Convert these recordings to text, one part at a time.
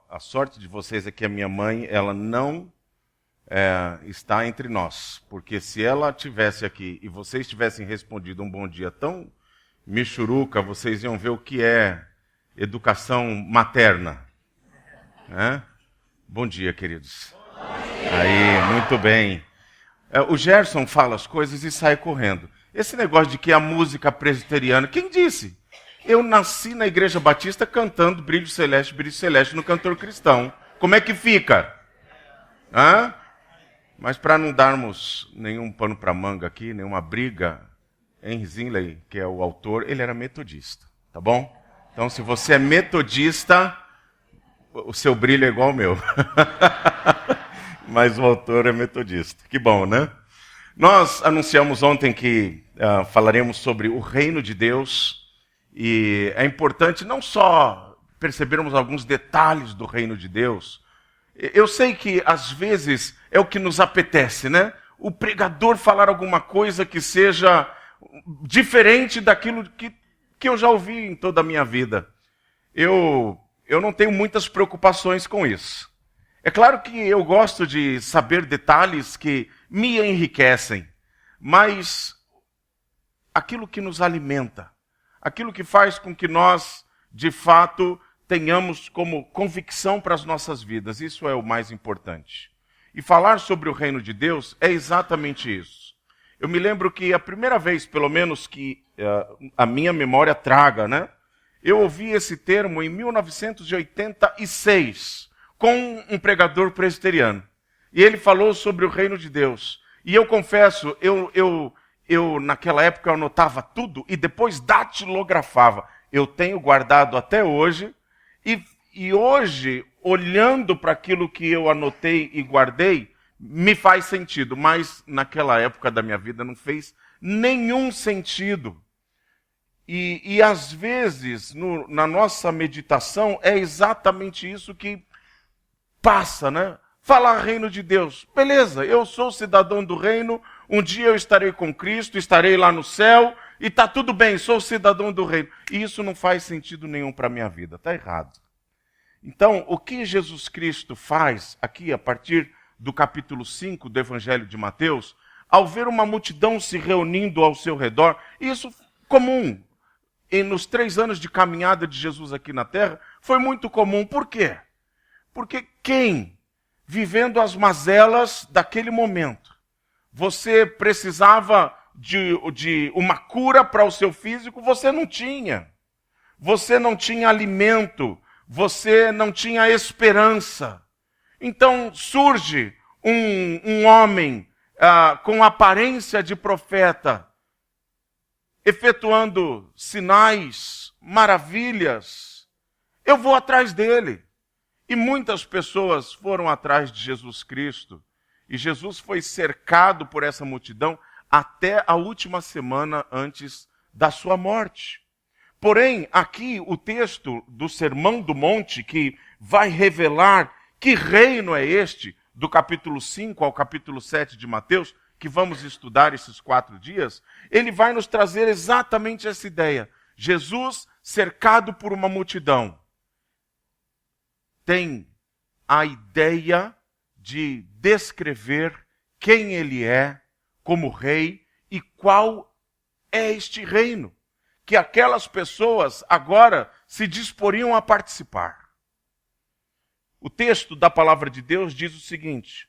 a sorte de vocês é que a minha mãe, ela não está entre nós. Porque se ela estivesse aqui e vocês tivessem respondido um bom dia tão michuruca, vocês iam ver o que é educação materna. Bom dia, queridos. Aí, muito bem. O Gerson fala as coisas e sai correndo. Esse negócio de que a música presbiteriana, quem disse? Eu nasci na Igreja Batista cantando Brilho Celeste no Cantor Cristão. Como é que fica? Mas para não darmos nenhum pano para manga aqui, nenhuma briga, Henry Zinley, que é o autor, ele era metodista, tá bom? Então, se você é metodista, o seu brilho é igual ao meu. Mas o autor é metodista. Que bom, né? Nós anunciamos ontem que falaremos sobre o reino de Deus. E é importante não só percebermos alguns detalhes do reino de Deus. Eu sei que às vezes é o que nos apetece, né? O pregador falar alguma coisa que seja diferente daquilo que eu já ouvi em toda a minha vida. Eu não tenho muitas preocupações com isso. É claro que eu gosto de saber detalhes que me enriquecem, mas aquilo que nos alimenta, aquilo que faz com que nós, de fato, tenhamos como convicção para as nossas vidas, isso é o mais importante. E falar sobre o reino de Deus é exatamente isso. Eu me lembro que a primeira vez, pelo menos que a minha memória traga, né? Eu ouvi esse termo em 1986, com um pregador presbiteriano. E ele falou sobre o reino de Deus. E eu confesso, eu naquela época eu anotava tudo e depois datilografava. Eu tenho guardado até hoje. E hoje, olhando para aquilo que eu anotei e guardei, me faz sentido. Mas naquela época da minha vida não fez nenhum sentido. E às vezes, na nossa meditação, é exatamente isso que passa, né? Falar reino de Deus. Beleza, eu sou cidadão do reino, um dia eu estarei com Cristo, estarei lá no céu, e está tudo bem, sou cidadão do reino. E isso não faz sentido nenhum para a minha vida, está errado. Então, o que Jesus Cristo faz aqui, a partir do capítulo 5 do Evangelho de Mateus, ao ver uma multidão se reunindo ao seu redor, isso comum. E nos 3 anos de caminhada de Jesus aqui na Terra, foi muito comum. Por quê? Porque quem, vivendo as mazelas daquele momento, você precisava de uma cura para o seu físico, você não tinha. Você não tinha alimento, você não tinha esperança. Então surge um homem com aparência de profeta, efetuando sinais, maravilhas. Eu vou atrás dele. E muitas pessoas foram atrás de Jesus Cristo. E Jesus foi cercado por essa multidão até a última semana antes da sua morte. Porém, aqui o texto do Sermão do Monte, que vai revelar que reino é este, do capítulo 5 ao capítulo 7 de Mateus, que vamos estudar esses 4 dias, ele vai nos trazer exatamente essa ideia. Jesus, cercado por uma multidão, tem a ideia de descrever quem ele é como rei e qual é este reino, que aquelas pessoas agora se disporiam a participar. O texto da palavra de Deus diz o seguinte: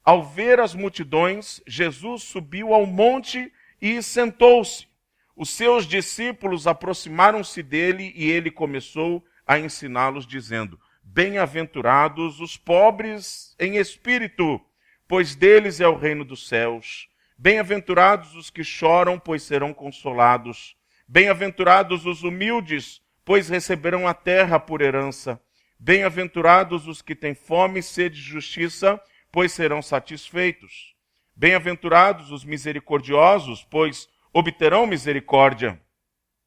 ao ver as multidões, Jesus subiu ao monte e sentou-se. Os seus discípulos aproximaram-se dele e ele começou a ensiná-los, dizendo: bem-aventurados os pobres em espírito, pois deles é o reino dos céus. Bem-aventurados os que choram, pois serão consolados. Bem-aventurados os humildes, pois receberão a terra por herança. Bem-aventurados os que têm fome e sede de justiça, pois serão satisfeitos. Bem-aventurados os misericordiosos, pois obterão misericórdia.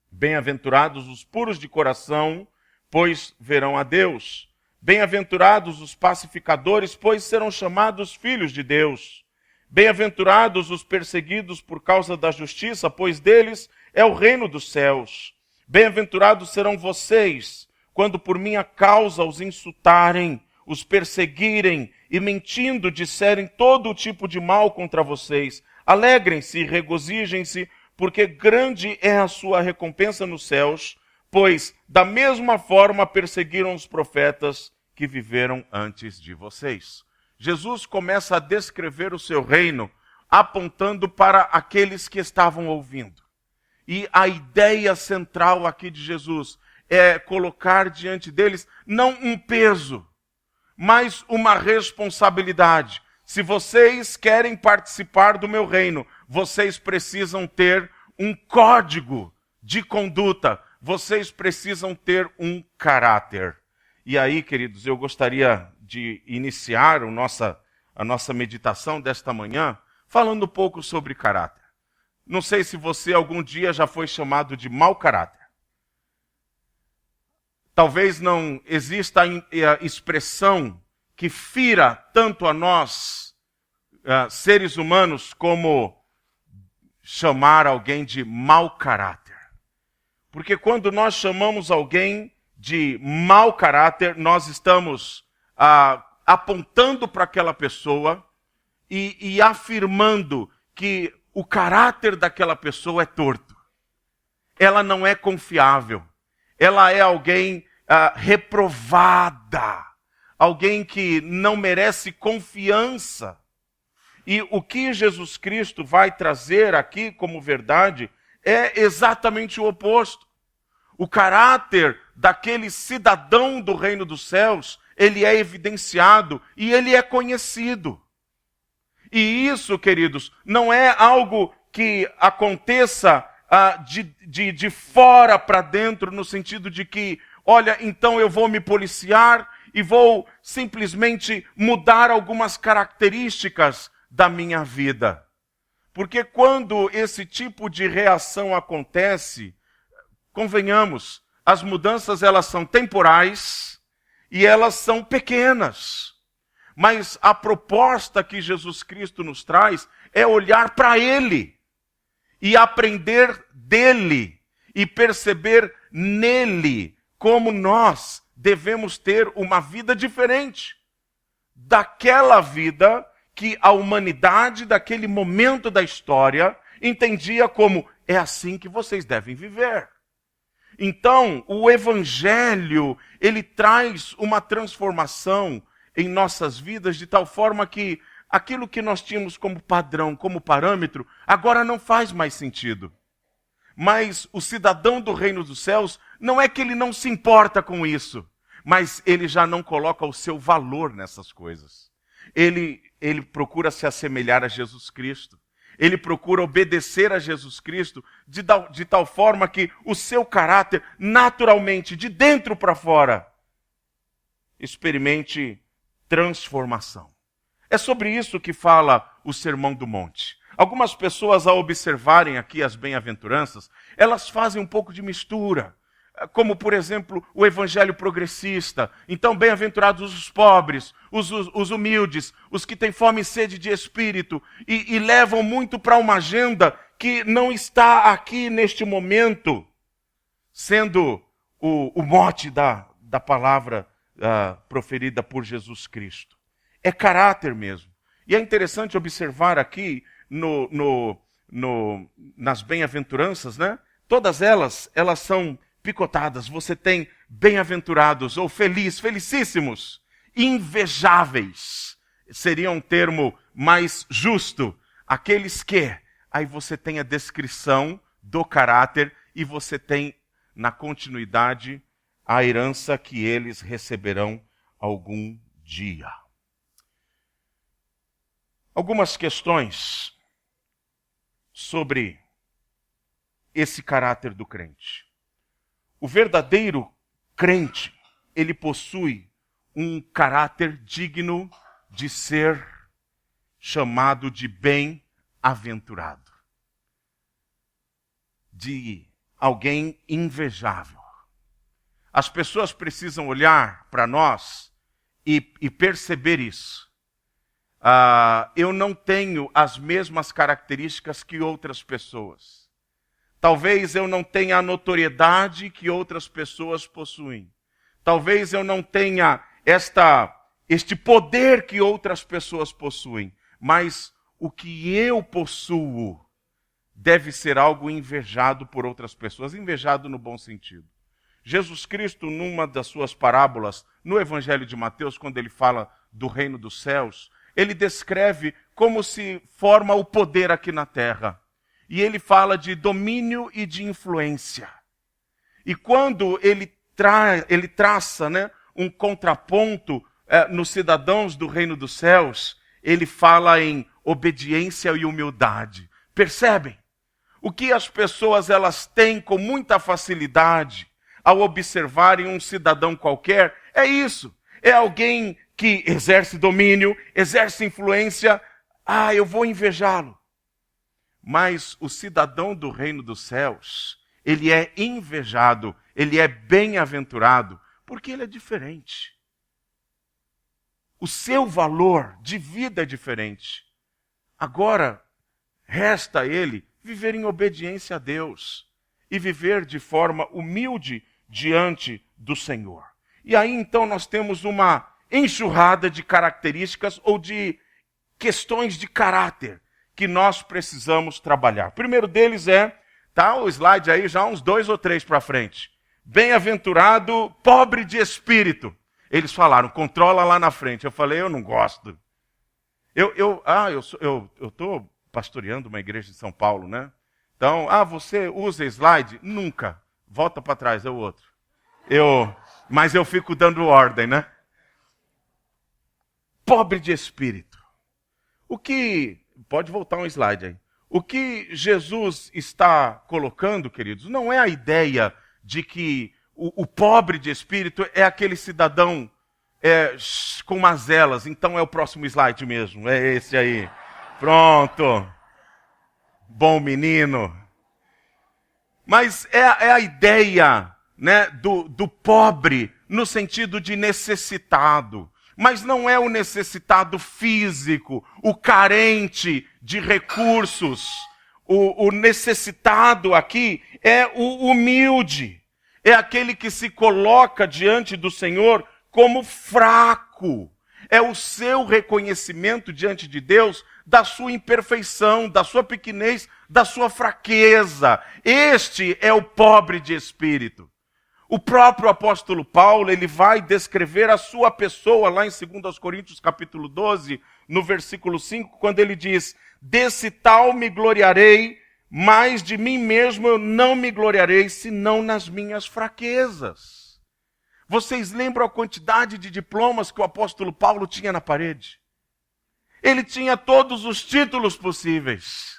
Bem-aventurados os puros de coração, pois verão a Deus. Bem-aventurados os pacificadores, pois serão chamados filhos de Deus. Bem-aventurados os perseguidos por causa da justiça, pois deles é o reino dos céus. Bem-aventurados serão vocês, quando por minha causa os insultarem, os perseguirem e mentindo disserem todo tipo de mal contra vocês. Alegrem-se e regozijem-se, porque grande é a sua recompensa nos céus, pois da mesma forma perseguiram os profetas que viveram antes de vocês. Jesus começa a descrever o seu reino, apontando para aqueles que estavam ouvindo. E a ideia central aqui de Jesus é colocar diante deles não um peso, mas uma responsabilidade. Se vocês querem participar do meu reino, vocês precisam ter um código de conduta, vocês precisam ter um caráter. E aí, queridos, eu gostaria de iniciar a nossa meditação desta manhã falando um pouco sobre caráter. Não sei se você algum dia já foi chamado de mau caráter. Talvez não exista a expressão que fira tanto a nós, seres humanos, como chamar alguém de mau caráter. Porque quando nós chamamos alguém de mau caráter, nós estamos apontando para aquela pessoa e afirmando que o caráter daquela pessoa é torto. Ela não é confiável. Ela é alguém reprovada. Alguém que não merece confiança. E o que Jesus Cristo vai trazer aqui como verdade é exatamente o oposto. O caráter daquele cidadão do reino dos céus, ele é evidenciado e ele é conhecido. E isso, queridos, não é algo que aconteça de fora para dentro, no sentido de que, olha, então eu vou me policiar e vou simplesmente mudar algumas características da minha vida. Porque quando esse tipo de reação acontece, convenhamos, as mudanças elas são temporais e elas são pequenas. Mas a proposta que Jesus Cristo nos traz é olhar para Ele e aprender dele e perceber nele como nós devemos ter uma vida diferente daquela vida que a humanidade daquele momento da história entendia como é assim que vocês devem viver. Então, o Evangelho, ele traz uma transformação em nossas vidas de tal forma que aquilo que nós tínhamos como padrão, como parâmetro, agora não faz mais sentido. Mas o cidadão do reino dos céus, não é que ele não se importa com isso, mas ele já não coloca o seu valor nessas coisas. Ele procura se assemelhar a Jesus Cristo. Ele procura obedecer a Jesus Cristo de tal forma que o seu caráter, naturalmente, de dentro para fora, experimente transformação. É sobre isso que fala o Sermão do Monte. Algumas pessoas, ao observarem aqui as bem-aventuranças, elas fazem um pouco de mistura. Como, por exemplo, o evangelho progressista. Então, bem-aventurados os pobres, os humildes, os que têm fome e sede de espírito, e levam muito para uma agenda que não está aqui neste momento, sendo o mote da palavra proferida por Jesus Cristo. É caráter mesmo. E é interessante observar aqui nas bem-aventuranças, né? Todas elas são picotadas. Você tem bem-aventurados ou felicíssimos, invejáveis. Seria um termo mais justo. Aqueles que, aí você tem a descrição do caráter e você tem na continuidade a herança que eles receberão algum dia. Algumas questões sobre esse caráter do crente. O verdadeiro crente, ele possui um caráter digno de ser chamado de bem-aventurado. De alguém invejável. As pessoas precisam olhar para nós e perceber isso. Eu não tenho as mesmas características que outras pessoas. Talvez eu não tenha a notoriedade que outras pessoas possuem. talvez eu não tenha este poder que outras pessoas possuem, mas o que eu possuo deve ser algo invejado por outras pessoas, invejado no bom sentido. Jesus Cristo, numa das suas parábolas, no Evangelho de Mateus, quando ele fala do reino dos céus, ele descreve como se forma o poder aqui na terra. E ele fala de domínio e de influência. E quando ele traça, né, um contraponto nos cidadãos do reino dos céus, ele fala em obediência e humildade. Percebem? O que as pessoas elas têm com muita facilidade ao observarem um cidadão qualquer é isso. É alguém que exerce domínio, exerce influência. Eu vou invejá-lo. Mas o cidadão do reino dos céus, ele é invejado, ele é bem-aventurado, porque ele é diferente. O seu valor de vida é diferente. Agora, resta a ele viver em obediência a Deus e viver de forma humilde diante do Senhor. E aí então nós temos uma enxurrada de características ou de questões de caráter que nós precisamos trabalhar. O primeiro deles tá o slide aí já uns 2 ou 3 para frente. Bem-aventurado, pobre de espírito. Eles falaram, controla lá na frente. Eu falei, eu não gosto. Eu estou pastoreando uma igreja de São Paulo, né? Então, você usa slide? Nunca. Volta para trás, é o outro. Mas eu fico dando ordem, né? Pobre de espírito. Pode voltar um slide aí. O que Jesus está colocando, queridos, não é a ideia de que o pobre de espírito é aquele cidadão com mazelas. Então é o próximo slide mesmo, é esse aí. Pronto. Bom menino. Mas é a ideia, né, do pobre no sentido de necessitado. Mas não é o necessitado físico, o carente de recursos. O necessitado aqui é o humilde. É aquele que se coloca diante do Senhor como fraco. É o seu reconhecimento diante de Deus da sua imperfeição, da sua pequenez, da sua fraqueza. Este é o pobre de espírito. O próprio apóstolo Paulo, ele vai descrever a sua pessoa lá em 2 Coríntios capítulo 12, no versículo 5, quando ele diz, desse tal me gloriarei, mas de mim mesmo eu não me gloriarei, senão nas minhas fraquezas. Vocês lembram a quantidade de diplomas que o apóstolo Paulo tinha na parede? Ele tinha todos os títulos possíveis.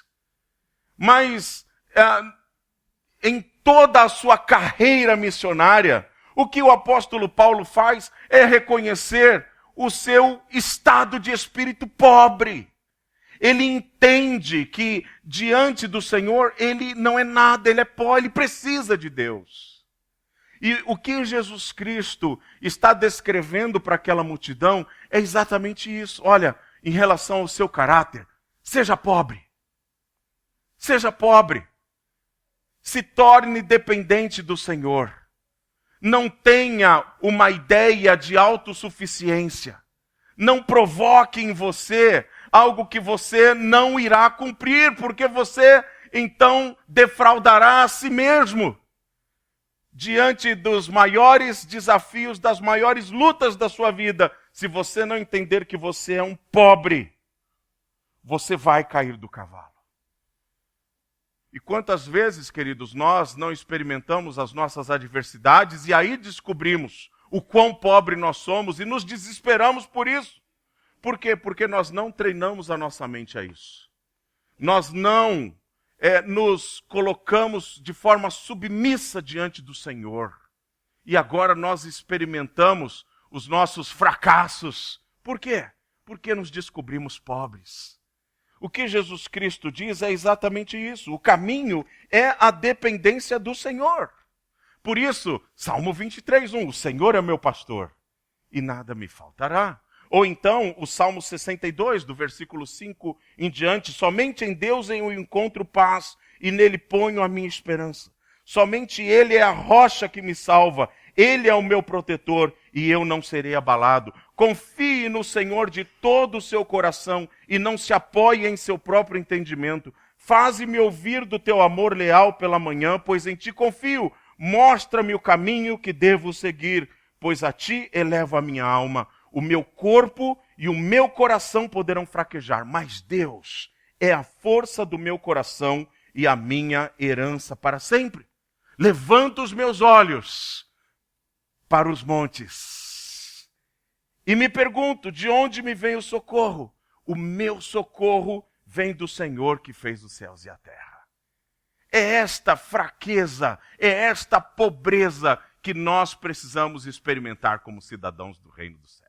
Mas em toda a sua carreira missionária, o que o apóstolo Paulo faz é reconhecer o seu estado de espírito pobre. Ele entende que diante do Senhor ele não é nada, ele é pó, ele precisa de Deus. E o que Jesus Cristo está descrevendo para aquela multidão é exatamente isso. Olha, em relação ao seu caráter, seja pobre. Seja pobre. Se torne dependente do Senhor. Não tenha uma ideia de autossuficiência. Não provoque em você algo que você não irá cumprir, porque você então defraudará a si mesmo. Diante dos maiores desafios, das maiores lutas da sua vida, se você não entender que você é um pobre, você vai cair do cavalo. E quantas vezes, queridos, nós não experimentamos as nossas adversidades e aí descobrimos o quão pobre nós somos e nos desesperamos por isso. Por quê? Porque nós não treinamos a nossa mente a isso. Nós não nos colocamos de forma submissa diante do Senhor. E agora nós experimentamos os nossos fracassos. Por quê? Porque nos descobrimos pobres. O que Jesus Cristo diz é exatamente isso. O caminho é a dependência do Senhor. Por isso, Salmo 23:1, o Senhor é meu pastor e nada me faltará. Ou então, o Salmo 62, do versículo 5 em diante, somente em Deus eu encontro paz e nele ponho a minha esperança. Somente Ele é a rocha que me salva. Ele é o meu protetor e eu não serei abalado. Confie no Senhor de todo o seu coração e não se apoie em seu próprio entendimento. Faze-me ouvir do teu amor leal pela manhã, pois em ti confio. Mostra-me o caminho que devo seguir, pois a ti elevo a minha alma. O meu corpo e o meu coração poderão fraquejar, mas Deus é a força do meu coração e a minha herança para sempre. Levanto os meus olhos para os montes e me pergunto, de onde me vem o socorro? O meu socorro vem do Senhor que fez os céus e a terra. É esta fraqueza, é esta pobreza que nós precisamos experimentar como cidadãos do reino dos céus.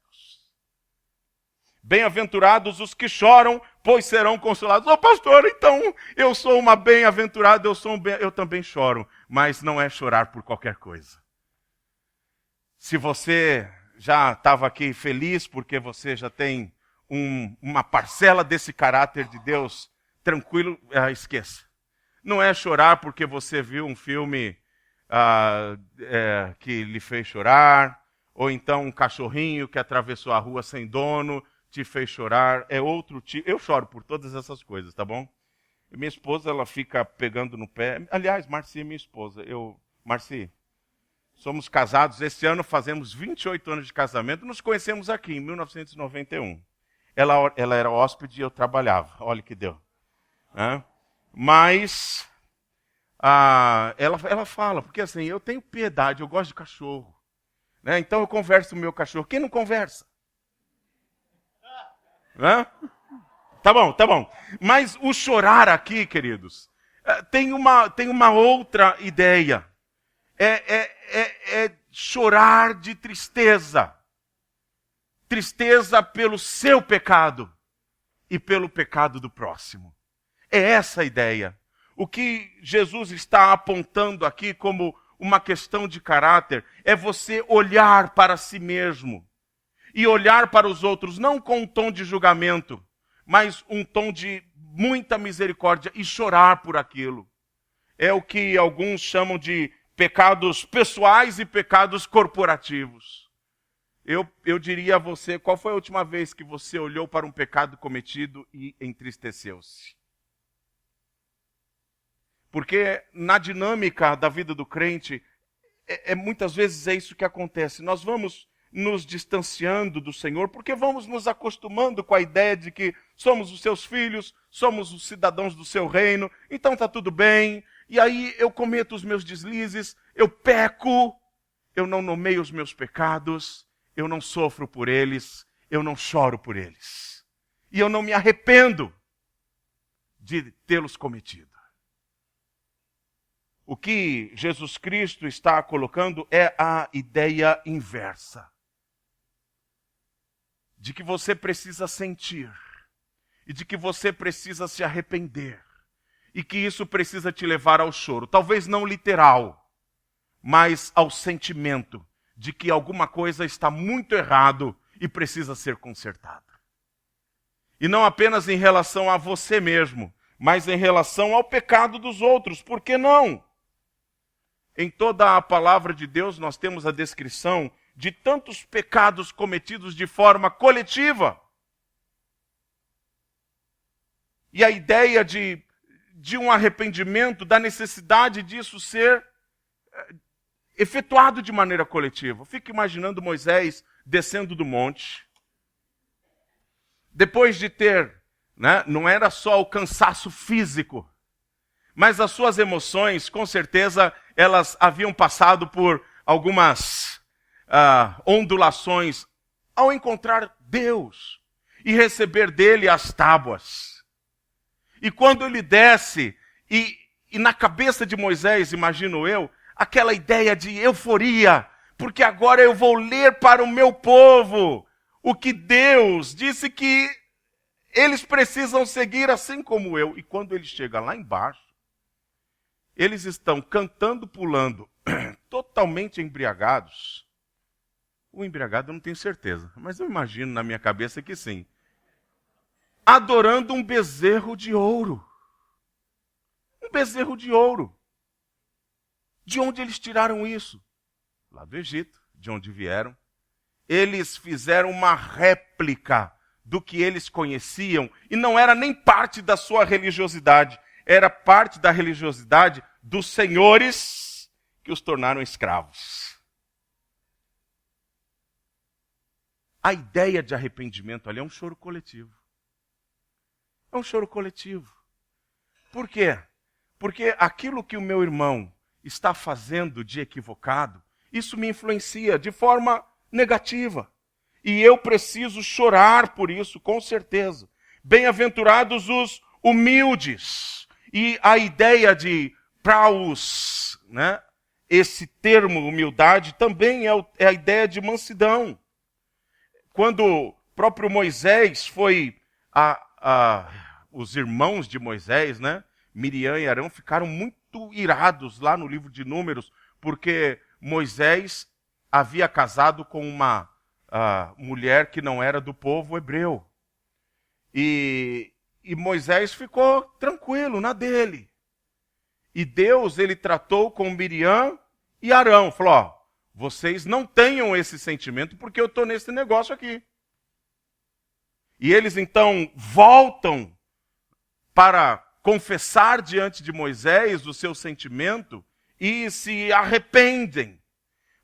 Bem-aventurados os que choram, pois serão consolados. Pastor, então eu sou uma bem-aventurada, eu também choro, mas não é chorar por qualquer coisa. Se você já estava aqui feliz porque você já tem uma parcela desse caráter de Deus, tranquilo, esqueça. Não é chorar porque você viu um filme que lhe fez chorar, ou então um cachorrinho que atravessou a rua sem dono, te fez chorar, é outro tipo. Eu choro por todas essas coisas, tá bom? Minha esposa, ela fica pegando no pé. Aliás, Marci é minha esposa. Marci, somos casados. Esse ano fazemos 28 anos de casamento. Nos conhecemos aqui, em 1991. Ela era hóspede e eu trabalhava. Olha que deu. Mas ela fala, porque assim, eu tenho piedade, eu gosto de cachorro. Né? Então eu converso com o meu cachorro. Quem não conversa? Tá bom. Mas o chorar aqui, queridos, tem uma outra ideia. É chorar de tristeza. Tristeza pelo seu pecado e pelo pecado do próximo. É essa a ideia. O que Jesus está apontando aqui como uma questão de caráter é você olhar para si mesmo. E olhar para os outros, não com um tom de julgamento, mas um tom de muita misericórdia e chorar por aquilo. É o que alguns chamam de pecados pessoais e pecados corporativos. Eu diria a você, qual foi a última vez que você olhou para um pecado cometido e entristeceu-se? Porque na dinâmica da vida do crente, muitas vezes é isso que acontece. Nós vamos nos distanciando do Senhor, porque vamos nos acostumando com a ideia de que somos os seus filhos, somos os cidadãos do seu reino, então está tudo bem, e aí eu cometo os meus deslizes, eu peco, eu não nomeio os meus pecados, eu não sofro por eles, eu não choro por eles. E eu não me arrependo de tê-los cometido. O que Jesus Cristo está colocando é a ideia inversa. De que você precisa sentir, e de que você precisa se arrepender, e que isso precisa te levar ao choro. Talvez não literal, mas ao sentimento de que alguma coisa está muito errado e precisa ser consertada. E não apenas em relação a você mesmo, mas em relação ao pecado dos outros. Por que não? Em toda a palavra de Deus nós temos a descrição de tantos pecados cometidos de forma coletiva. E a ideia de um arrependimento, da necessidade disso ser efetuado de maneira coletiva. Fico imaginando Moisés descendo do monte, depois de ter, não era só o cansaço físico, mas as suas emoções, com certeza, elas haviam passado por algumas ondulações ao encontrar Deus e receber dele as tábuas. E quando ele desce, e na cabeça de Moisés, imagino eu, aquela ideia de euforia, porque agora eu vou ler para o meu povo o que Deus disse que eles precisam seguir assim como eu. E quando ele chega lá embaixo, eles estão cantando, pulando, totalmente embriagados. O embriagado eu não tenho certeza, mas eu imagino na minha cabeça que sim. Adorando um bezerro de ouro. Um bezerro de ouro. De onde eles tiraram isso? lá do Egito, de onde vieram. Eles fizeram uma réplica do que eles conheciam, e não era nem parte da sua religiosidade, era parte da religiosidade dos senhores que os tornaram escravos. A ideia de arrependimento ali é um choro coletivo. É um choro coletivo. Por quê? Porque aquilo que o meu irmão está fazendo de equivocado, isso me influencia de forma negativa. E eu preciso chorar por isso, com certeza. Bem-aventurados os humildes. E a ideia de praus, né? Esse termo humildade também é a ideia de mansidão. Quando o próprio Moisés foi, os irmãos de Moisés, né? Miriam e Arão ficaram muito irados lá no livro de Números, porque Moisés havia casado com uma mulher que não era do povo hebreu. E Moisés ficou tranquilo na dele. E Deus, ele tratou com Miriam e Arão. Falou, ó, vocês não tenham esse sentimento porque eu estou nesse negócio aqui. E eles então voltam para confessar diante de Moisés o seu sentimento e se arrependem.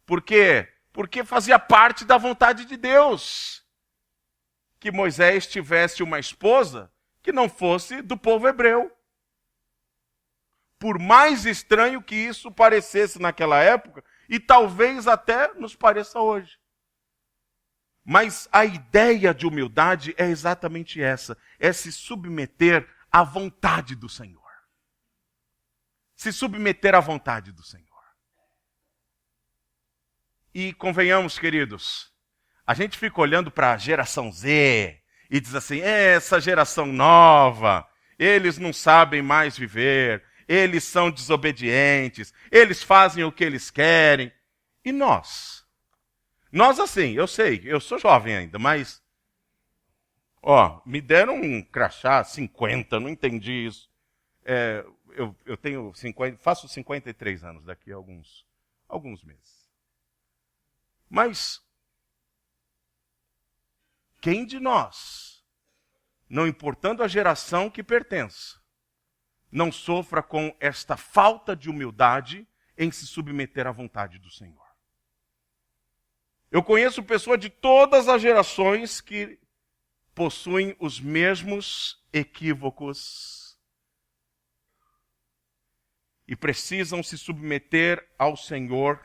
Por quê? Porque fazia parte da vontade de Deus que Moisés tivesse uma esposa que não fosse do povo hebreu. Por mais estranho que isso parecesse naquela época, e talvez até nos pareça hoje. Mas a ideia de humildade é exatamente essa, é se submeter à vontade do Senhor. Se submeter à vontade do Senhor. E convenhamos, queridos, a gente fica olhando para a geração Z e diz assim, essa geração nova, eles não sabem mais viver, eles são desobedientes, eles fazem o que eles querem. E nós? Nós assim, eu sei, eu sou jovem ainda, mas me deram um crachá 50, não entendi isso. Eu tenho 50, faço 53 anos daqui a alguns meses. Mas quem de nós, não importando a geração que pertence, não sofra com esta falta de humildade em se submeter à vontade do Senhor? Eu conheço pessoas de todas as gerações que possuem os mesmos equívocos e precisam se submeter ao Senhor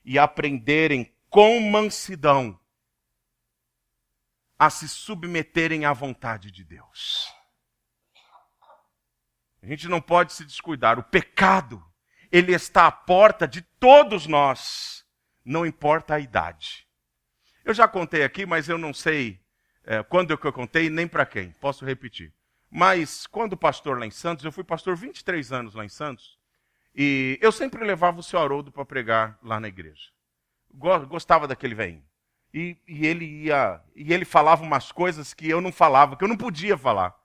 e aprenderem com mansidão a se submeterem à vontade de Deus. A gente não pode se descuidar. O pecado, ele está à porta de todos nós, não importa a idade. Eu já contei aqui, mas eu não sei quando eu contei, nem para quem. Posso repetir. Mas quando pastor lá em Santos, eu fui pastor 23 anos lá em Santos, e eu sempre levava o seu Haroldo para pregar lá na igreja. Gostava daquele velhinho. E ele falava umas coisas que eu não falava, que eu não podia falar.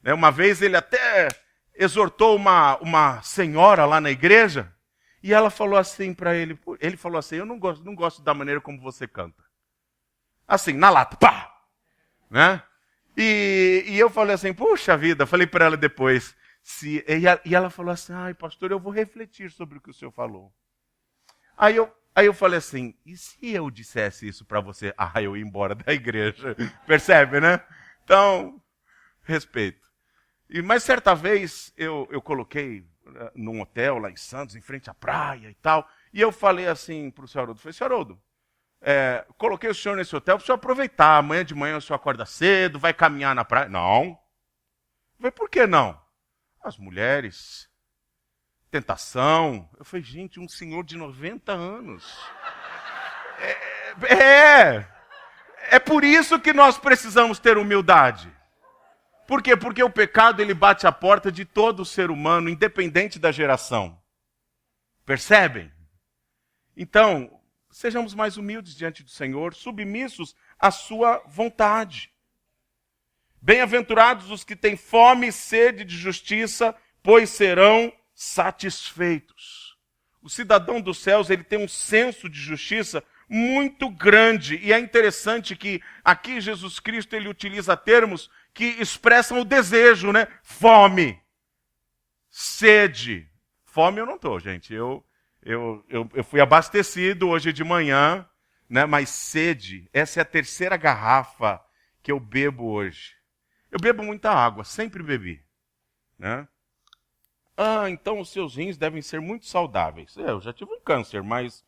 Uma vez ele até exortou uma senhora lá na igreja, e ela falou assim para ele falou assim, eu não gosto da maneira como você canta. Assim, na lata, pá! Né? E eu falei assim, puxa vida, falei para ela depois, e ela falou assim, ai pastor, eu vou refletir sobre o que o senhor falou. Aí eu falei assim, e se eu dissesse isso para você? Eu ia embora da igreja. Percebe, né? Então, respeito. Mas certa vez eu coloquei num hotel lá em Santos, em frente à praia e tal, e eu falei assim para o senhor Haroldo, falei, senhor Haroldo, coloquei o senhor nesse hotel para o senhor aproveitar, amanhã de manhã o senhor acorda cedo, vai caminhar na praia. Não. Eu falei, por que não? As mulheres, tentação. Eu falei, gente, um senhor de 90 anos. É por isso que nós precisamos ter humildade. Por quê? Porque o pecado, ele bate a porta de todo ser humano, independente da geração. Percebem? Então, sejamos mais humildes diante do Senhor, submissos à sua vontade. Bem-aventurados os que têm fome e sede de justiça, pois serão satisfeitos. O cidadão dos céus, ele tem um senso de justiça muito grande. E é interessante que aqui Jesus Cristo ele utiliza termos que expressam o desejo, né? Fome, sede. Fome eu não estou, gente. Eu fui abastecido hoje de manhã, né? Mas sede, essa é a terceira garrafa que eu bebo hoje. Eu bebo muita água, sempre bebi, né? Então os seus rins devem ser muito saudáveis. Eu já tive um câncer, mas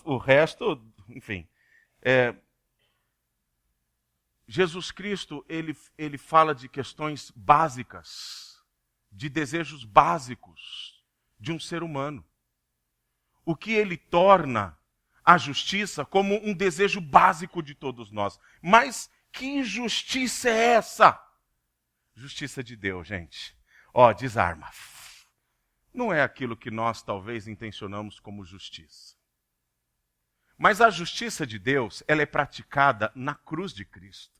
o resto, enfim. Jesus Cristo, ele fala de questões básicas, de desejos básicos de um ser humano. O que ele torna a justiça como um desejo básico de todos nós. Mas que justiça é essa? Justiça de Deus, gente. Desarma. Não é aquilo que nós talvez intencionamos como justiça. Mas a justiça de Deus, ela é praticada na cruz de Cristo.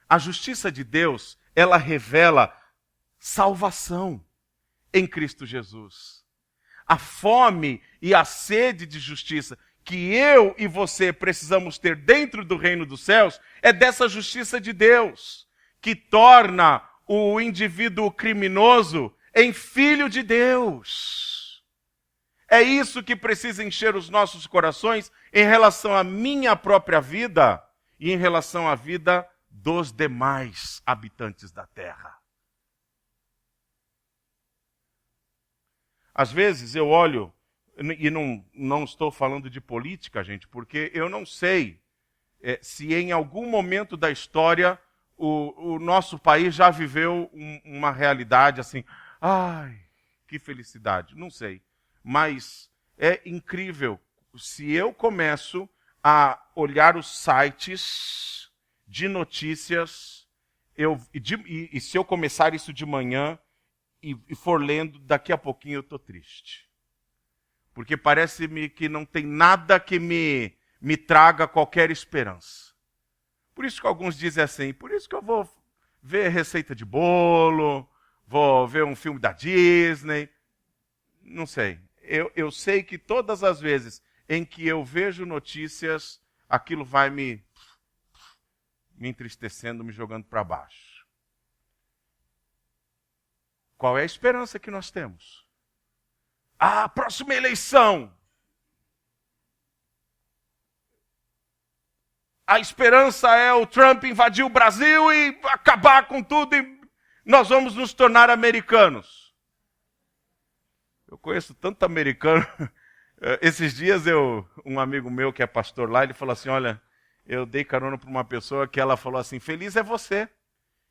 A justiça de Deus, ela revela salvação em Cristo Jesus. A fome e a sede de justiça que eu e você precisamos ter dentro do reino dos céus é dessa justiça de Deus, que torna o indivíduo criminoso em filho de Deus. É isso que precisa encher os nossos corações em relação à minha própria vida e em relação à vida dos demais habitantes da terra. Às vezes eu olho, e não estou falando de política, gente, porque eu não sei se em algum momento da história o nosso país já viveu uma realidade assim, ai, que felicidade, não sei. Mas é incrível, se eu começo a olhar os sites de notícias, e se eu começar isso de manhã e for lendo, daqui a pouquinho eu estou triste. Porque parece-me que não tem nada que me traga qualquer esperança. Por isso que alguns dizem assim, por isso que eu vou ver receita de bolo, vou ver um filme da Disney, não sei. Eu sei que todas as vezes em que eu vejo notícias, aquilo vai me entristecendo, me jogando para baixo. Qual é a esperança que nós temos? A próxima eleição. A esperança é o Trump invadir o Brasil e acabar com tudo e nós vamos nos tornar americanos. Eu conheço tanto americano. Esses dias um amigo meu que é pastor lá, ele falou assim, olha, eu dei carona para uma pessoa que ela falou assim, feliz é você,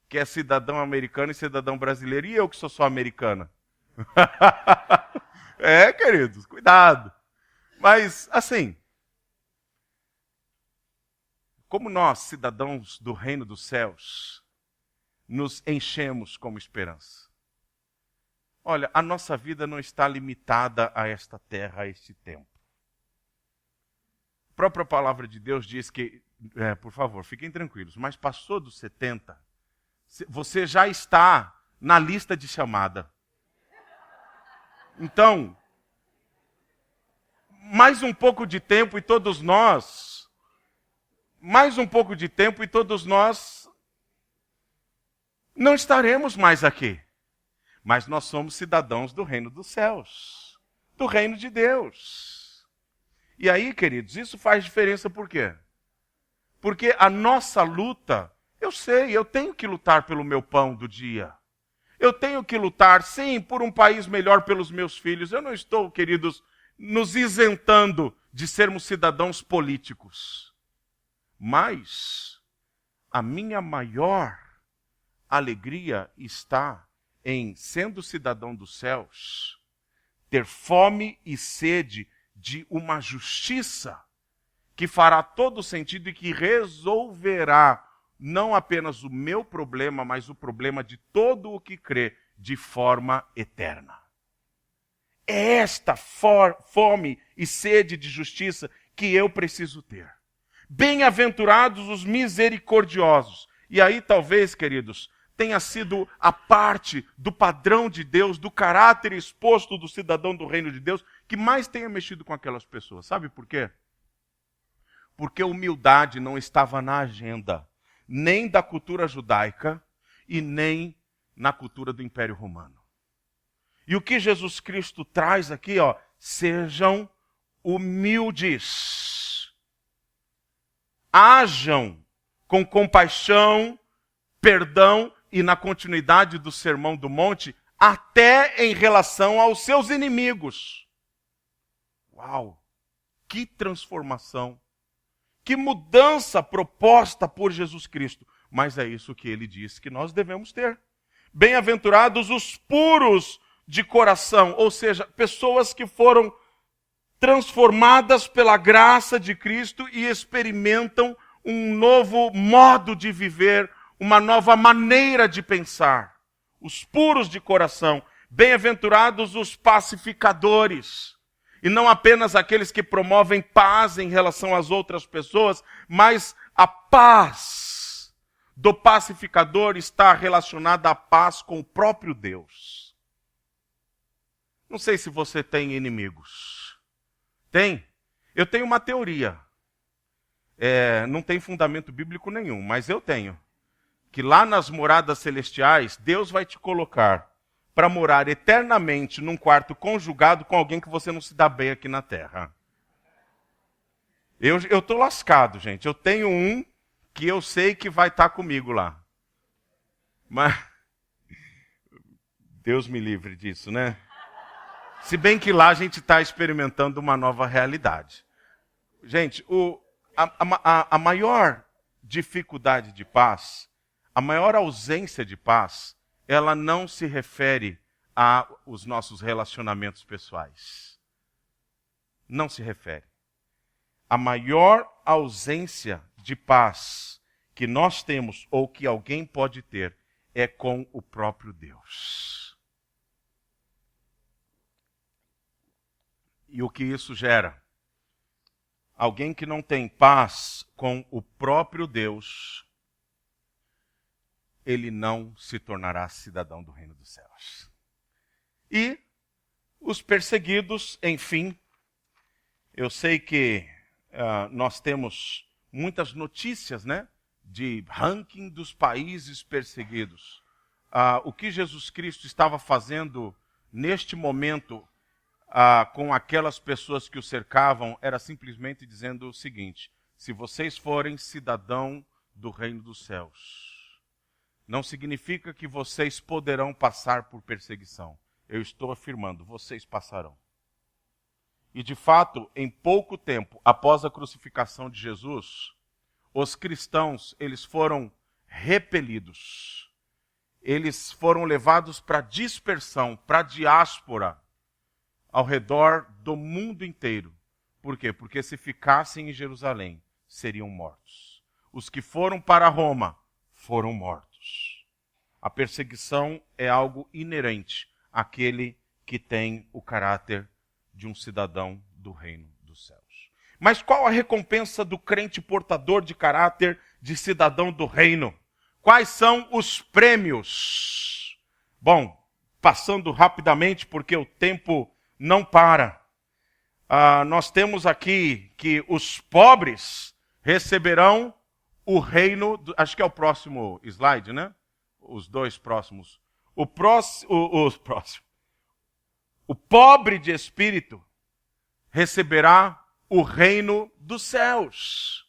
que é cidadão americano e cidadão brasileiro, e eu que sou só americana. Queridos, cuidado. Mas, assim, como nós, cidadãos do reino dos céus, nos enchemos como esperança. Olha, a nossa vida não está limitada a esta terra, a este tempo. A própria palavra de Deus diz que, por favor, fiquem tranquilos, mas passou dos 70, você já está na lista de chamada. Então, mais um pouco de tempo e todos nós não estaremos mais aqui. Mas nós somos cidadãos do reino dos céus, do reino de Deus. E aí, queridos, isso faz diferença por quê? Porque a nossa luta, eu sei, eu tenho que lutar pelo meu pão do dia. Eu tenho que lutar, sim, por um país melhor pelos meus filhos. Eu não estou, queridos, nos isentando de sermos cidadãos políticos. Mas a minha maior alegria está em, sendo cidadão dos céus, ter fome e sede de uma justiça que fará todo sentido e que resolverá não apenas o meu problema, mas o problema de todo o que crê de forma eterna. É esta fome e sede de justiça que eu preciso ter. Bem-aventurados os misericordiosos. E aí talvez, queridos, tenha sido a parte do padrão de Deus, do caráter exposto do cidadão do reino de Deus, que mais tenha mexido com aquelas pessoas. Sabe por quê? Porque humildade não estava na agenda, nem da cultura judaica e nem na cultura do Império Romano. E o que Jesus Cristo traz aqui, sejam humildes. Hajam com compaixão, perdão e na continuidade do Sermão do Monte, até em relação aos seus inimigos. Uau! Que transformação! Que mudança proposta por Jesus Cristo. Mas é isso que ele diz que nós devemos ter. Bem-aventurados os puros de coração, ou seja, pessoas que foram transformadas pela graça de Cristo e experimentam um novo modo de viver, uma nova maneira de pensar. Os puros de coração, bem-aventurados os pacificadores. E não apenas aqueles que promovem paz em relação às outras pessoas, mas a paz do pacificador está relacionada à paz com o próprio Deus. Não sei se você tem inimigos. Tem? Eu tenho uma teoria. Não tem fundamento bíblico nenhum, mas eu tenho. Que lá nas moradas celestiais, Deus vai te colocar para morar eternamente num quarto conjugado com alguém que você não se dá bem aqui na terra. Eu estou lascado, gente. Eu tenho um que eu sei que vai estar comigo lá. Mas Deus me livre disso, né? Se bem que lá a gente está experimentando uma nova realidade. Gente, a maior dificuldade de paz, a maior ausência de paz, ela não se refere aos nossos relacionamentos pessoais. Não se refere. A maior ausência de paz que nós temos ou que alguém pode ter é com o próprio Deus. E o que isso gera? Alguém que não tem paz com o próprio Deus, ele não se tornará cidadão do reino dos céus. E os perseguidos, enfim, eu sei que nós temos muitas notícias, né, de ranking dos países perseguidos. O que Jesus Cristo estava fazendo neste momento com aquelas pessoas que o cercavam era simplesmente dizendo o seguinte: se vocês forem cidadão do reino dos céus, não significa que vocês poderão passar por perseguição. Eu estou afirmando, vocês passarão. E de fato, em pouco tempo após a crucificação de Jesus, os cristãos, eles foram repelidos. Eles foram levados para dispersão, para diáspora, ao redor do mundo inteiro. Por quê? Porque se ficassem em Jerusalém, seriam mortos. Os que foram para Roma foram mortos. A perseguição é algo inerente àquele que tem o caráter de um cidadão do reino dos céus. Mas qual a recompensa do crente portador de caráter de cidadão do reino? Quais são os prêmios? Bom, passando rapidamente, porque o tempo não para. Nós temos aqui que os pobres receberão o reino, acho que é o próximo slide, né? Os dois próximos. O pobre de espírito receberá o reino dos céus.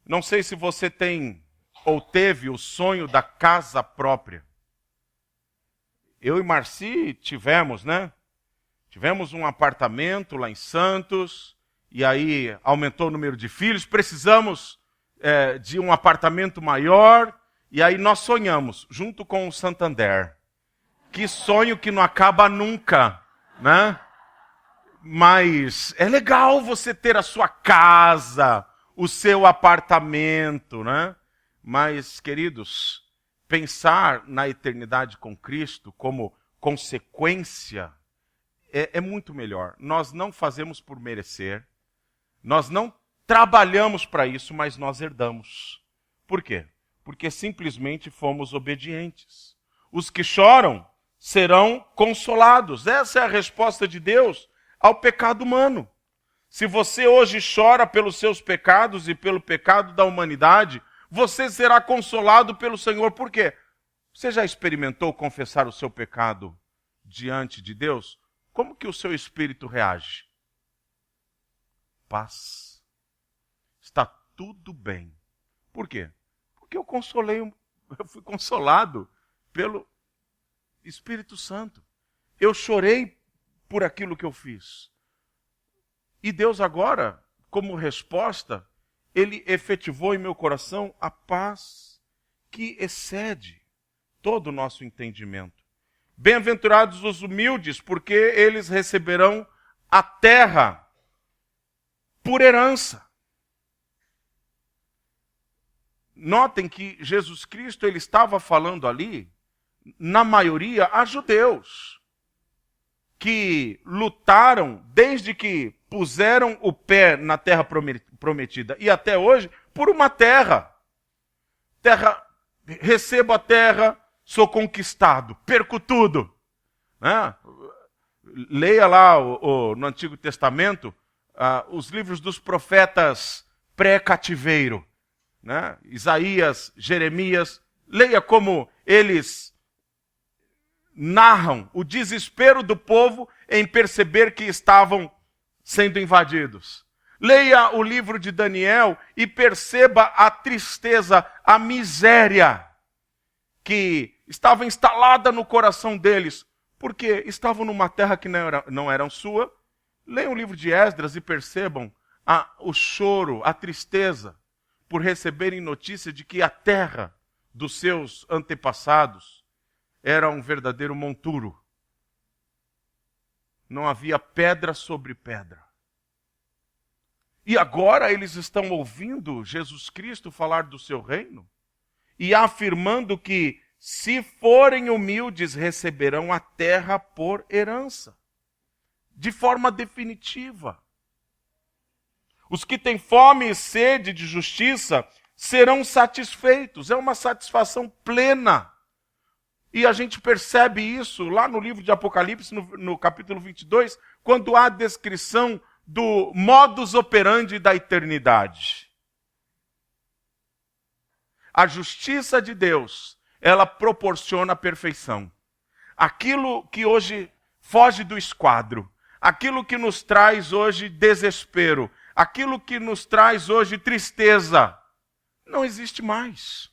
Não sei se você tem ou teve o sonho da casa própria. Eu e Marci tivemos, né? Tivemos um apartamento lá em Santos, e aí aumentou o número de filhos, precisamos de um apartamento maior, e aí nós sonhamos, junto com o Santander. Que sonho que não acaba nunca, né? Mas é legal você ter a sua casa, o seu apartamento, né? Mas, queridos, pensar na eternidade com Cristo como consequência é muito melhor. Nós não fazemos por merecer, nós não trabalhamos para isso, mas nós herdamos. Por quê? Porque simplesmente fomos obedientes. Os que choram serão consolados. Essa é a resposta de Deus ao pecado humano. Se você hoje chora pelos seus pecados e pelo pecado da humanidade, você será consolado pelo Senhor. Por quê? Você já experimentou confessar o seu pecado diante de Deus? Como que o seu espírito reage? Paz. Está tudo bem. Por quê? Porque eu fui consolado pelo Espírito Santo. Eu chorei por aquilo que eu fiz. E Deus agora, como resposta, Ele efetivou em meu coração a paz que excede todo o nosso entendimento. Bem-aventurados os humildes, porque eles receberão a terra por herança. Notem que Jesus Cristo ele estava falando ali, na maioria, a judeus, que lutaram desde que puseram o pé na terra prometida e até hoje por uma terra. Recebo a terra, sou conquistado, perco tudo. Né? Leia lá no Antigo Testamento os livros dos profetas pré-cativeiro. Né? Isaías, Jeremias, leia como eles narram o desespero do povo em perceber que estavam sendo invadidos. Leia o livro de Daniel e perceba a tristeza, a miséria que estava instalada no coração deles, porque estavam numa terra que não era sua. Leiam o livro de Esdras e percebam o choro, a tristeza, por receberem notícia de que a terra dos seus antepassados era um verdadeiro monturo. Não havia pedra sobre pedra. E agora eles estão ouvindo Jesus Cristo falar do seu reino e afirmando que, se forem humildes, receberão a terra por herança, de forma definitiva. Os que têm fome e sede de justiça serão satisfeitos. É uma satisfação plena. E a gente percebe isso lá no livro de Apocalipse, no capítulo 22, quando há a descrição do modus operandi da eternidade. A justiça de Deus, ela proporciona a perfeição. Aquilo que hoje foge do esquadro, aquilo que nos traz hoje desespero, aquilo que nos traz hoje tristeza, não existe mais.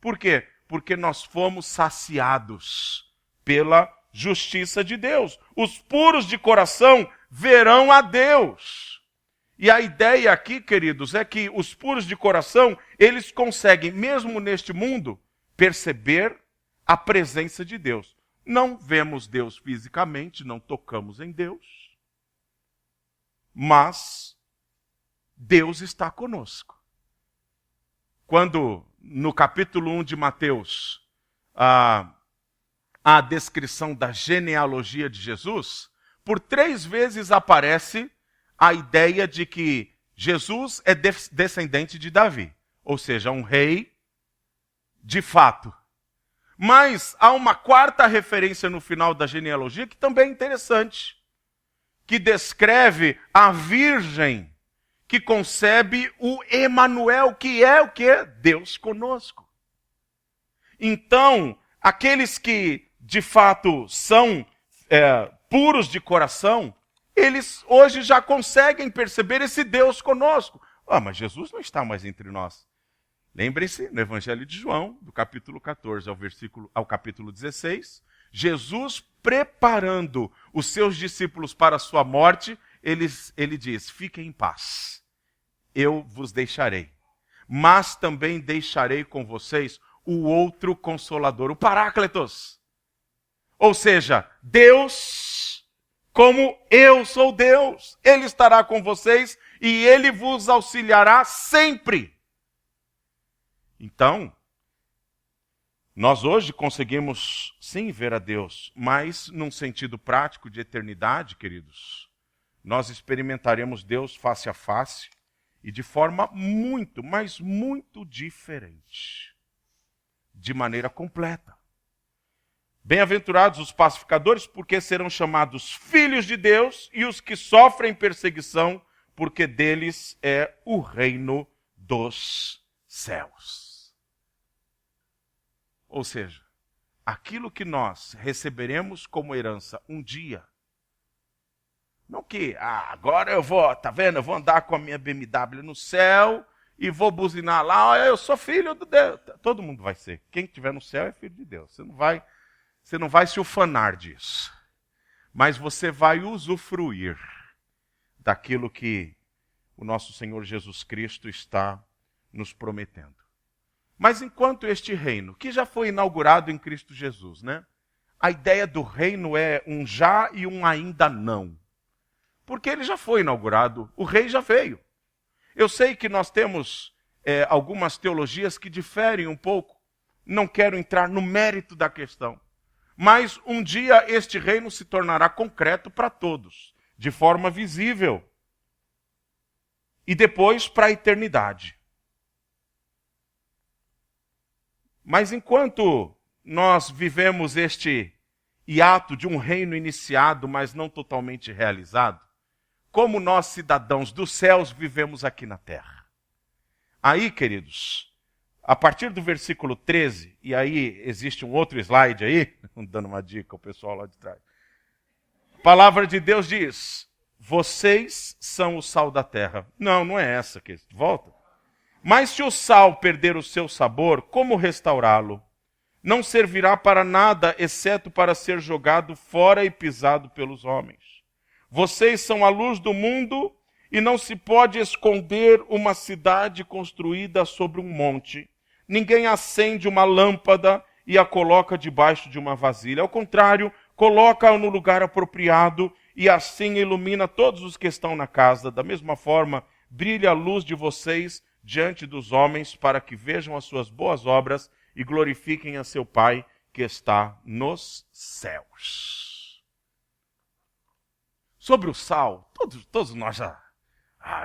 Por quê? Porque nós fomos saciados pela justiça de Deus. Os puros de coração verão a Deus. E a ideia aqui, queridos, é que os puros de coração, eles conseguem, mesmo neste mundo, perceber a presença de Deus. Não vemos Deus fisicamente, não tocamos em Deus, mas Deus está conosco. Quando, no capítulo 1 de Mateus, a descrição da genealogia de Jesus, por 3 vezes aparece a ideia de que Jesus é descendente de Davi, ou seja, um rei de fato. Mas há uma 4ª referência no final da genealogia que também é interessante, que descreve a virgem que concebe o Emanuel, que é o quê? Deus conosco. Então, aqueles que de fato são puros de coração, eles hoje já conseguem perceber esse Deus conosco. Mas Jesus não está mais entre nós. Lembrem-se, no Evangelho de João, do capítulo 14 ao capítulo 16, Jesus preparando os seus discípulos para a sua morte, ele diz: fiquem em paz, eu vos deixarei, mas também deixarei com vocês o outro Consolador, o Paráclitos. Ou seja, Deus, como eu sou Deus, Ele estará com vocês e Ele vos auxiliará sempre. Então, nós hoje conseguimos sim ver a Deus, mas num sentido prático de eternidade, queridos, nós experimentaremos Deus face a face E de forma muito, mas muito diferente. De maneira completa. Bem-aventurados os pacificadores, porque serão chamados filhos de Deus, e os que sofrem perseguição, porque deles é o reino dos céus. Ou seja, aquilo que nós receberemos como herança um dia, não que, agora eu vou, tá vendo, eu vou andar com a minha BMW no céu e vou buzinar lá, eu sou filho de Deus. Todo mundo vai ser. Quem estiver no céu é filho de Deus. Você não vai se ufanar disso. Mas você vai usufruir daquilo que o nosso Senhor Jesus Cristo está nos prometendo. Mas enquanto este reino, que já foi inaugurado em Cristo Jesus, né? A ideia do reino é um já e um ainda não. Porque ele já foi inaugurado, o rei já veio. Eu sei que nós temos algumas teologias que diferem um pouco. Não quero entrar no mérito da questão. Mas um dia este reino se tornará concreto para todos, de forma visível. E depois para a eternidade. Mas enquanto nós vivemos este hiato de um reino iniciado, mas não totalmente realizado, como nós, cidadãos dos céus, vivemos aqui na terra. Aí, queridos, a partir do versículo 13, e aí existe um outro slide aí, dando uma dica ao pessoal lá de trás. A palavra de Deus diz, vocês são o sal da terra. Não é essa que volta. Mas se o sal perder o seu sabor, como restaurá-lo? Não servirá para nada, exceto para ser jogado fora e pisado pelos homens. Vocês são a luz do mundo e não se pode esconder uma cidade construída sobre um monte. Ninguém acende uma lâmpada e a coloca debaixo de uma vasilha. Ao contrário, coloca-a no lugar apropriado e assim ilumina todos os que estão na casa. Da mesma forma, brilha a luz de vocês diante dos homens para que vejam as suas boas obras e glorifiquem a seu Pai que está nos céus. Sobre o sal, todos nós já...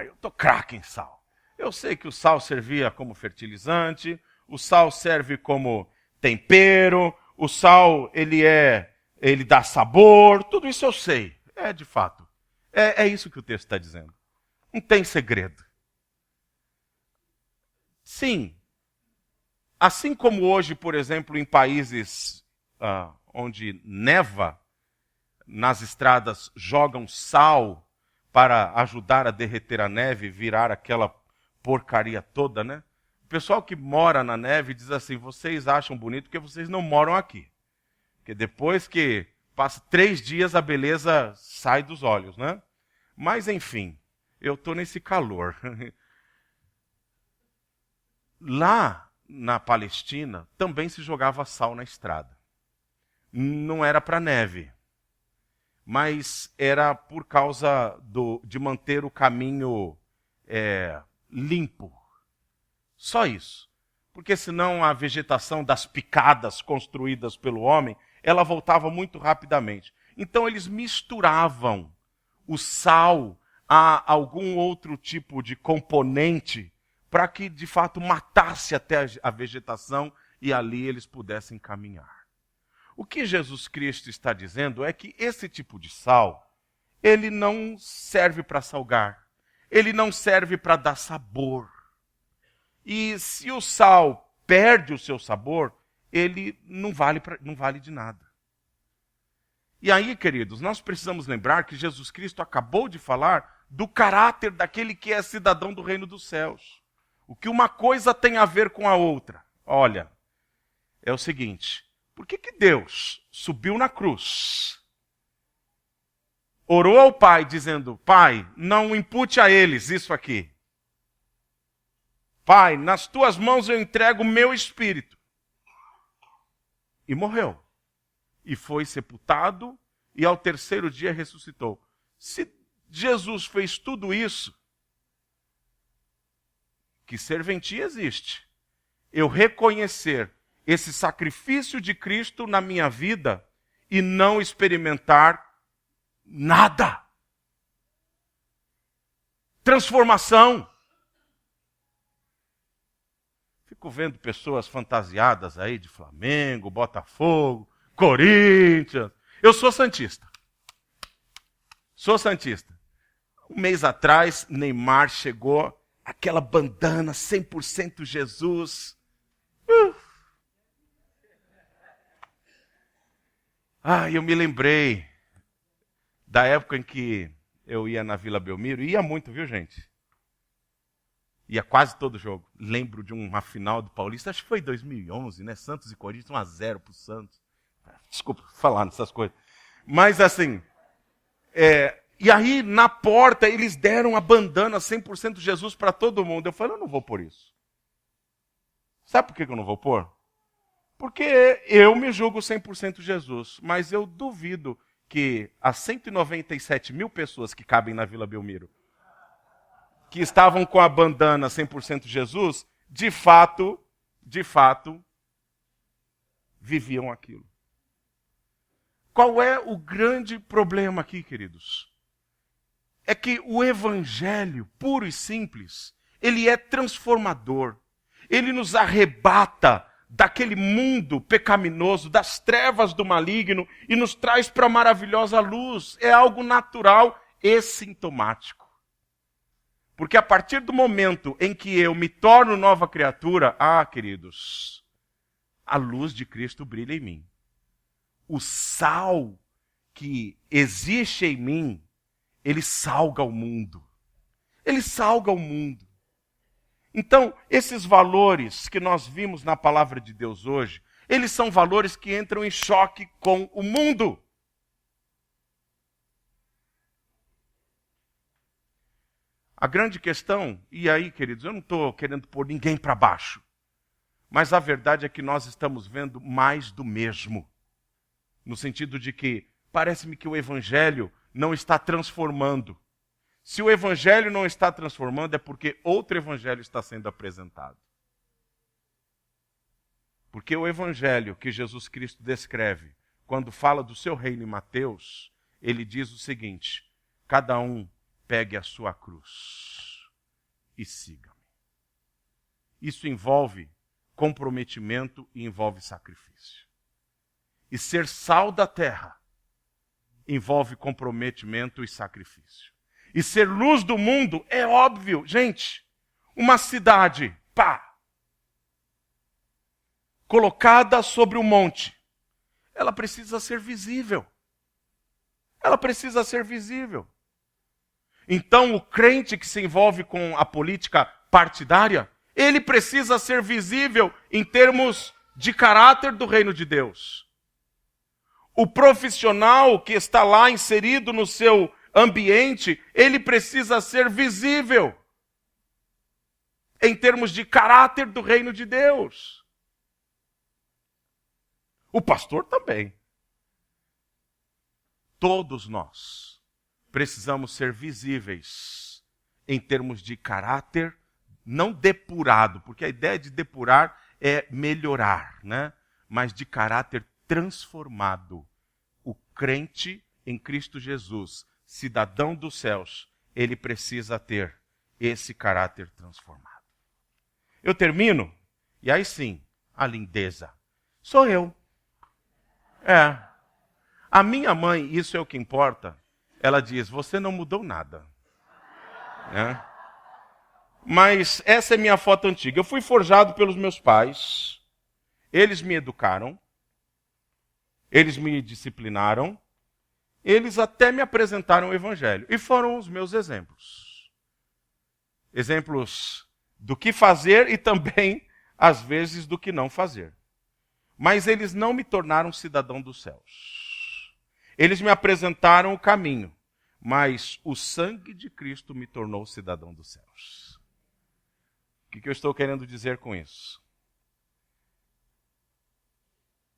eu estou craque em sal. Eu sei que o sal servia como fertilizante, o sal serve como tempero, o sal ele dá sabor, tudo isso eu sei. De fato. É isso que o texto está dizendo. Não tem segredo. Sim. Assim como hoje, por exemplo, em países onde neva, nas estradas jogam sal para ajudar a derreter a neve e virar aquela porcaria toda, né? O pessoal que mora na neve diz assim, vocês acham bonito porque vocês não moram aqui. Porque depois que passa 3 dias a beleza sai dos olhos, né? Mas enfim, eu estou nesse calor. Lá na Palestina também se jogava sal na estrada. Não era para neve. Mas era por causa de manter o caminho limpo. Só isso. Porque senão a vegetação das picadas construídas pelo homem, ela voltava muito rapidamente. Então eles misturavam o sal a algum outro tipo de componente para que de fato matasse até a vegetação e ali eles pudessem caminhar. O que Jesus Cristo está dizendo é que esse tipo de sal, ele não serve para salgar, ele não serve para dar sabor. E se o sal perde o seu sabor, ele não vale de nada. E aí, queridos, nós precisamos lembrar que Jesus Cristo acabou de falar do caráter daquele que é cidadão do reino dos céus. O que uma coisa tem a ver com a outra? Olha, é o seguinte... Por que Deus subiu na cruz, orou ao Pai dizendo, Pai, não impute a eles isso aqui. Pai, nas tuas mãos eu entrego o meu espírito. E morreu. E foi sepultado e ao 3º dia ressuscitou. Se Jesus fez tudo isso, que serventia existe. Eu reconhecer esse sacrifício de Cristo na minha vida e não experimentar nada. Transformação. fico vendo pessoas fantasiadas aí de Flamengo, Botafogo, Corinthians. Eu sou santista. Sou santista. Um mês atrás, Neymar chegou, aquela bandana 100% Jesus. Eu me lembrei da época em que eu ia na Vila Belmiro, ia muito, viu, gente? Ia quase todo jogo. Lembro de uma final do Paulista, acho que foi 2011, né? Santos e Corinthians, 1-0 pro Santos. Desculpa falar nessas coisas. Mas assim, e aí na porta eles deram a bandana 100% Jesus para todo mundo. Eu falei, eu não vou pôr isso. Sabe por que eu não vou pôr? Porque eu me julgo 100% Jesus, mas eu duvido que as 197 mil pessoas que cabem na Vila Belmiro, que estavam com a bandana 100% Jesus, de fato, viviam aquilo. Qual é o grande problema aqui, queridos? É que o evangelho, puro e simples, ele é transformador. Ele nos arrebata daquele mundo pecaminoso, das trevas do maligno, e nos traz para a maravilhosa luz. É algo natural e sintomático. Porque a partir do momento em que eu me torno nova criatura, queridos, a luz de Cristo brilha em mim. O sal que existe em mim, ele salga o mundo. Ele salga o mundo. Então, esses valores que nós vimos na palavra de Deus hoje, eles são valores que entram em choque com o mundo. A grande questão, e aí, queridos, eu não estou querendo pôr ninguém para baixo, mas a verdade é que nós estamos vendo mais do mesmo. No sentido de que parece-me que o evangelho não está transformando. Se o evangelho não está transformando, é porque outro evangelho está sendo apresentado. Porque o evangelho que Jesus Cristo descreve, quando fala do seu reino em Mateus, ele diz o seguinte: cada um pegue a sua cruz e siga-me. Isso envolve comprometimento e envolve sacrifício. E ser sal da terra envolve comprometimento e sacrifício. E ser luz do mundo é óbvio. Gente, uma cidade, colocada sobre um monte, ela precisa ser visível. Ela precisa ser visível. Então, o crente que se envolve com a política partidária, ele precisa ser visível em termos de caráter do reino de Deus. O profissional que está lá inserido no seu ambiente, ele precisa ser visível em termos de caráter do reino de Deus. O pastor também. Todos nós precisamos ser visíveis em termos de caráter, não depurado, porque a ideia de depurar é melhorar, né? Mas de caráter transformado. O crente em Cristo Jesus, cidadão dos céus, ele precisa ter esse caráter transformado. Eu termino, e aí sim, a lindeza. Sou eu. A minha mãe, isso é o que importa, ela diz, você não mudou nada. Mas essa é minha foto antiga. Eu fui forjado pelos meus pais, eles me educaram, eles me disciplinaram, eles até me apresentaram o evangelho. E foram os meus exemplos. Exemplos do que fazer e também, às vezes, do que não fazer. Mas eles não me tornaram cidadão dos céus. Eles me apresentaram o caminho, mas o sangue de Cristo me tornou cidadão dos céus. O que eu estou querendo dizer com isso?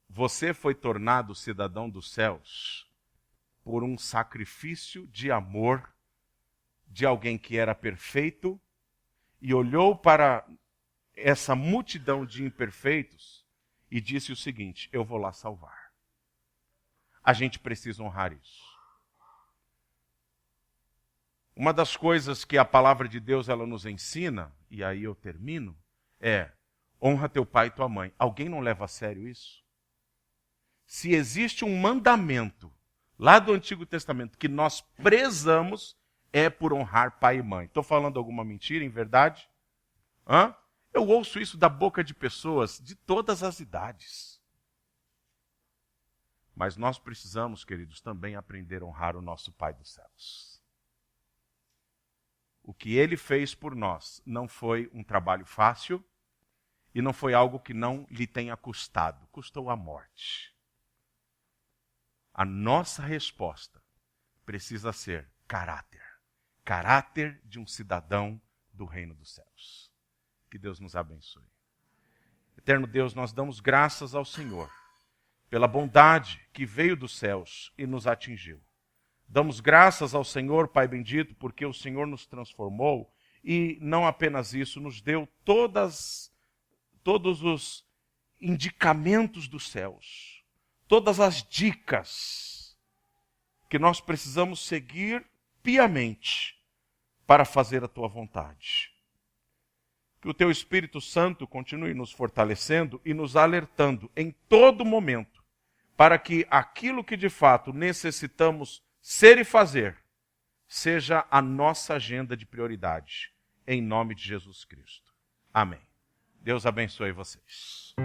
Você foi tornado cidadão dos céus por um sacrifício de amor de alguém que era perfeito e olhou para essa multidão de imperfeitos e disse o seguinte, eu vou lá salvar. A gente precisa honrar isso. Uma das coisas que a palavra de Deus ela nos ensina, e aí eu termino, é honra teu pai e tua mãe. Alguém não leva a sério isso? Se existe um mandamento lá do Antigo Testamento que nós prezamos, é por honrar pai e mãe. Estou falando alguma mentira, em verdade? Eu ouço isso da boca de pessoas de todas as idades. Mas nós precisamos, queridos, também aprender a honrar o nosso Pai dos céus. O que ele fez por nós não foi um trabalho fácil e não foi algo que não lhe tenha custado. Custou a morte. A nossa resposta precisa ser caráter. Caráter de um cidadão do reino dos céus. Que Deus nos abençoe. Eterno Deus, nós damos graças ao Senhor pela bondade que veio dos céus e nos atingiu. Damos graças ao Senhor, Pai bendito, porque o Senhor nos transformou e não apenas isso, nos deu todos os indicamentos dos céus, todas as dicas que nós precisamos seguir piamente para fazer a tua vontade. Que o teu Espírito Santo continue nos fortalecendo e nos alertando em todo momento para que aquilo que de fato necessitamos ser e fazer seja a nossa agenda de prioridade, em nome de Jesus Cristo. Amém. Deus abençoe vocês.